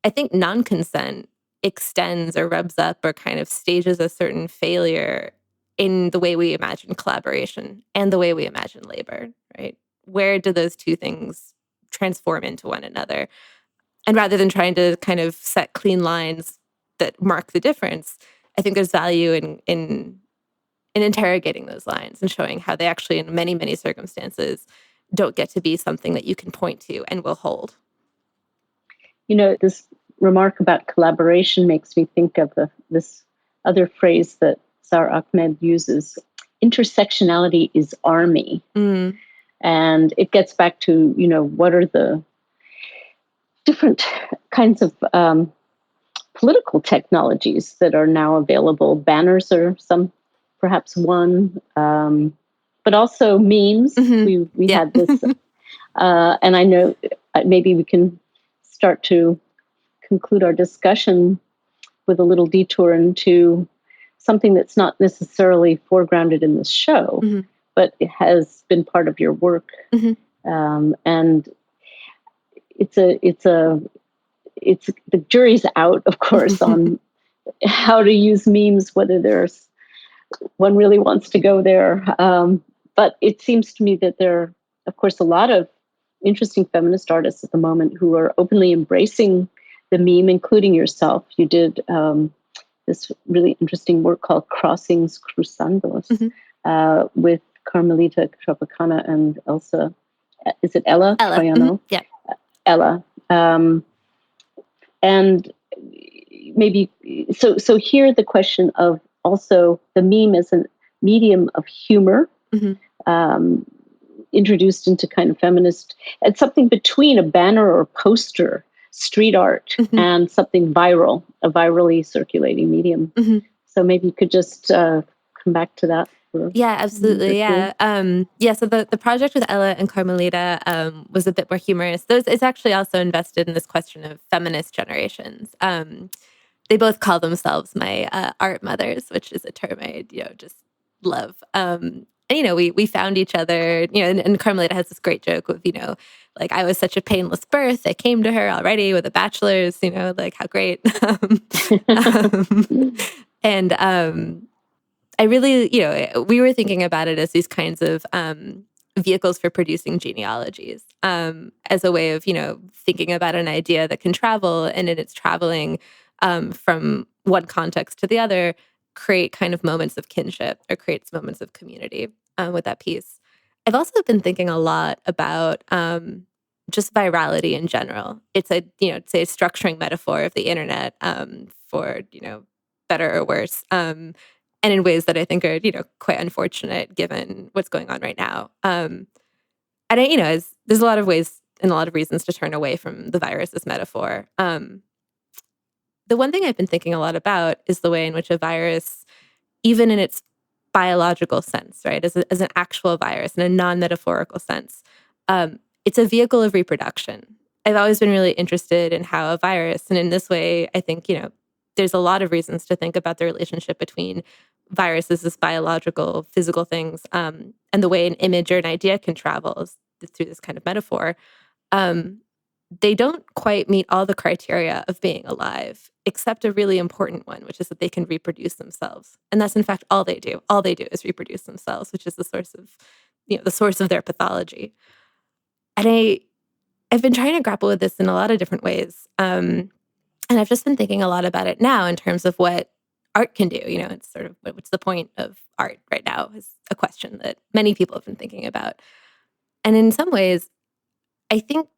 I think non-consent extends or rubs up or kind of stages a certain failure in the way we imagine collaboration and the way we imagine labor, right? Where do those two things transform into one another? And rather than trying to kind of set clean lines that mark the difference, I think there's value in interrogating those lines and showing how they actually, in many, many circumstances, don't get to be something that you can point to and will hold. This remark about collaboration makes me think of this other phrase that Sar Ahmed uses: intersectionality is army. Mm. And it gets back to, what are the different kinds of political technologies that are now available. Banners are perhaps one, but also memes. Mm-hmm. We had this, and I know maybe we can start to conclude our discussion with a little detour into something that's not necessarily foregrounded in this show, mm-hmm. but it has been part of your work. Mm-hmm. And it's the jury's out, of course, on how to use memes, whether there's one really wants to go there. But it seems to me that there are, of course, a lot of interesting feminist artists at the moment who are openly embracing the meme, including yourself. You did this really interesting work called Crossings Cruzandos, mm-hmm. With Carmelita Tropicana and Elsa. Is it Ella? Ella. Mm-hmm. Yeah. Ella. And maybe, so here the question of also the meme as a medium of humor, mm-hmm. Introduced into kind of feminist, it's something between a banner or poster, street art, mm-hmm. and something viral, a virally circulating medium. Mm-hmm. So maybe you could just come back to that. Yeah, absolutely. Yeah. So the project with Ella and Carmelita was a bit more humorous. It's actually also invested in this question of feminist generations. They both call themselves my art mothers, which is a term I just love. And we found each other, and Carmelita has this great joke of, like, I was such a painless birth. I came to her already with a bachelor's, like, how great. And I really, we were thinking about it as these kinds of vehicles for producing genealogies, as a way of, thinking about an idea that can travel, and in its traveling from one context to the other, create kind of moments of kinship or creates moments of community with that piece. I've also been thinking a lot about just virality in general. It's a structuring metaphor of the internet for, better or worse. And in ways that I think are, quite unfortunate given what's going on right now. And there's a lot of ways and a lot of reasons to turn away from the virus as metaphor. The one thing I've been thinking a lot about is the way in which a virus, even in its biological sense, right, as an actual virus in a non-metaphorical sense, it's a vehicle of reproduction. I've always been really interested in how a virus, and in this way, I think, there's a lot of reasons to think about the relationship between viruses as biological, physical things, and the way an image or an idea can travel through this kind of metaphor. They don't quite meet all the criteria of being alive, except a really important one, which is that they can reproduce themselves. And that's, in fact, all they do. All they do is reproduce themselves, which is the source of their pathology. And I've been trying to grapple with this in a lot of different ways. And I've just been thinking a lot about it now in terms of what art can do. It's sort of, what's the point of art right now is a question that many people have been thinking about. And in some ways, I think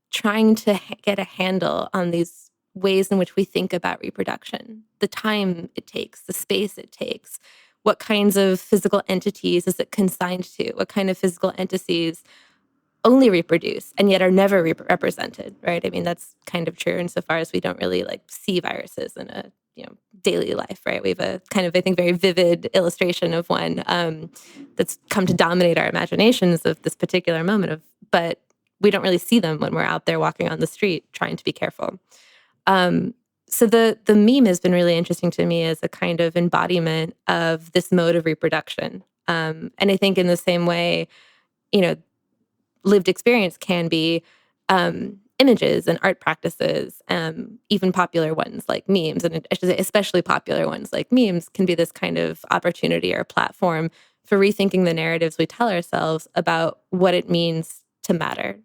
trying to get a handle on these ways in which we think about reproduction, the time it takes, the space it takes, what kinds of physical entities is it consigned to, what kind of physical entities only reproduce and yet are never represented, right? I mean, that's kind of true insofar as we don't really like see viruses in a daily life, right? We have a kind of, I think, very vivid illustration of one that's come to dominate our imaginations of this particular moment but we don't really see them when we're out there walking on the street trying to be careful. So the meme has been really interesting to me as a kind of embodiment of this mode of reproduction. And I think in the same way, lived experience can be images and art practices, even popular ones like memes, and I should say especially popular ones like memes can be this kind of opportunity or platform for rethinking the narratives we tell ourselves about what it means to matter.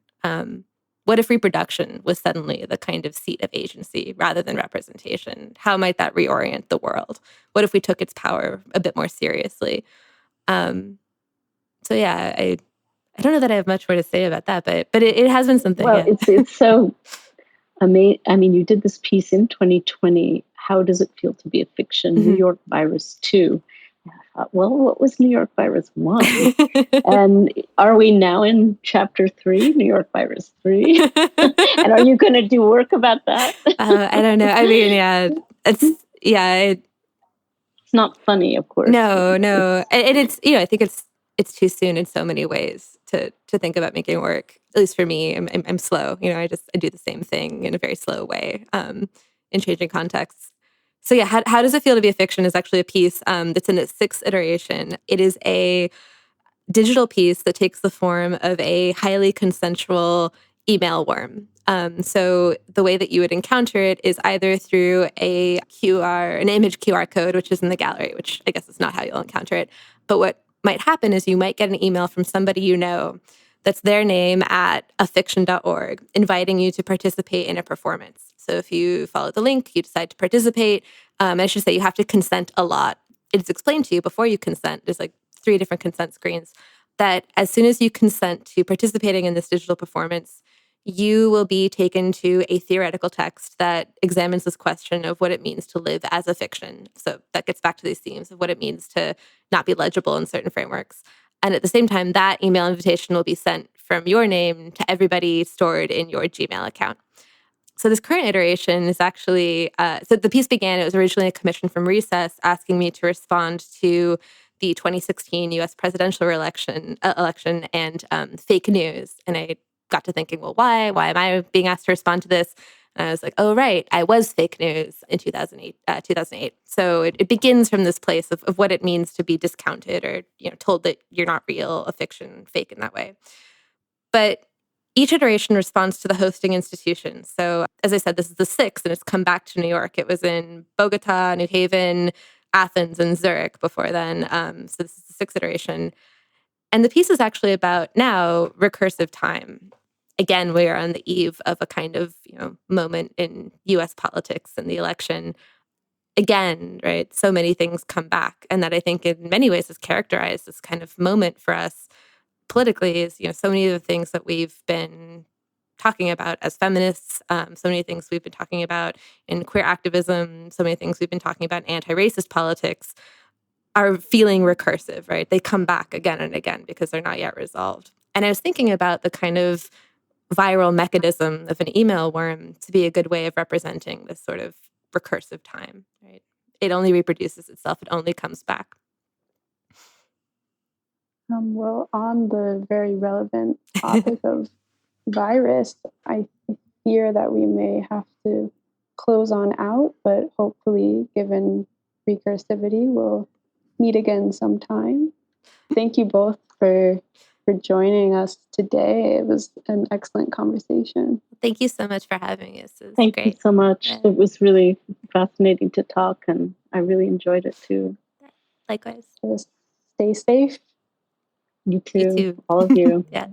What if reproduction was suddenly the kind of seat of agency rather than representation? How might that reorient the world? What if we took its power a bit more seriously? So yeah, I don't know that I have much more to say about that, but it has been something. Well, yeah. it's so amazing. I mean, you did this piece in 2020. How does it feel to be a fiction? Mm-hmm. New York Virus 2. And I thought, well, what was New York Virus 1? And are we now in chapter 3, New York Virus 3? And are you going to do work about that? I don't know. I mean, yeah, it's not funny, of course. No. And it's, I think it's too soon in so many ways to think about making work. At least for me, I'm slow. I do the same thing in a very slow way in changing contexts. So yeah, how does it feel to be a fiction is actually a piece that's in its 6th iteration. It is a digital piece that takes the form of a highly consensual email worm. So the way that you would encounter it is either through an image QR code, which is in the gallery, which I guess is not how you'll encounter it. But what might happen is you might get an email from somebody that's their name at afiction.org, inviting you to participate in a performance. So if you follow the link, you decide to participate. I should say you have to consent a lot. It's explained to you before you consent. There's like 3 different consent screens that as soon as you consent to participating in this digital performance, you will be taken to a theoretical text that examines this question of what it means to live as a fiction. So that gets back to these themes of what it means to not be legible in certain frameworks. And at the same time, that email invitation will be sent from your name to everybody stored in your Gmail account. So this current iteration is actually, so the piece began, it was originally a commission from Recess asking me to respond to the 2016 US presidential election and fake news. And I got to thinking, well, why am I being asked to respond to this? And I was like, oh, right, I was fake news in 2008. So it begins from this place of what it means to be discounted or told that you're not real, a fiction, fake in that way. But each iteration responds to the hosting institution. So as I said, this is the 6th, and it's come back to New York. It was in Bogota, New Haven, Athens, and Zurich before then. So this is the 6th iteration. And the piece is actually about now recursive time. Again, we are on the eve of a kind of moment in U.S. politics and the election. Again, right? So many things come back, and that I think in many ways has characterized this kind of moment for us politically. Is so many of the things that we've been talking about as feminists, so many things we've been talking about in queer activism, so many things we've been talking about in anti-racist politics are feeling recursive, right? They come back again and again because they're not yet resolved. And I was thinking about the kind of viral mechanism of an email worm to be a good way of representing this sort of recursive time, right? It only reproduces itself. It only comes back. Well, on the very relevant topic of virus, I fear that we may have to close on out, but hopefully, given recursivity, we'll meet again sometime. Thank you both for joining us today. It was an excellent conversation. Thank you so much for having us. Thank you so much. Yeah. It was really fascinating to talk, and I really enjoyed it too. Likewise. Just stay safe. You too. All of you. Yeah.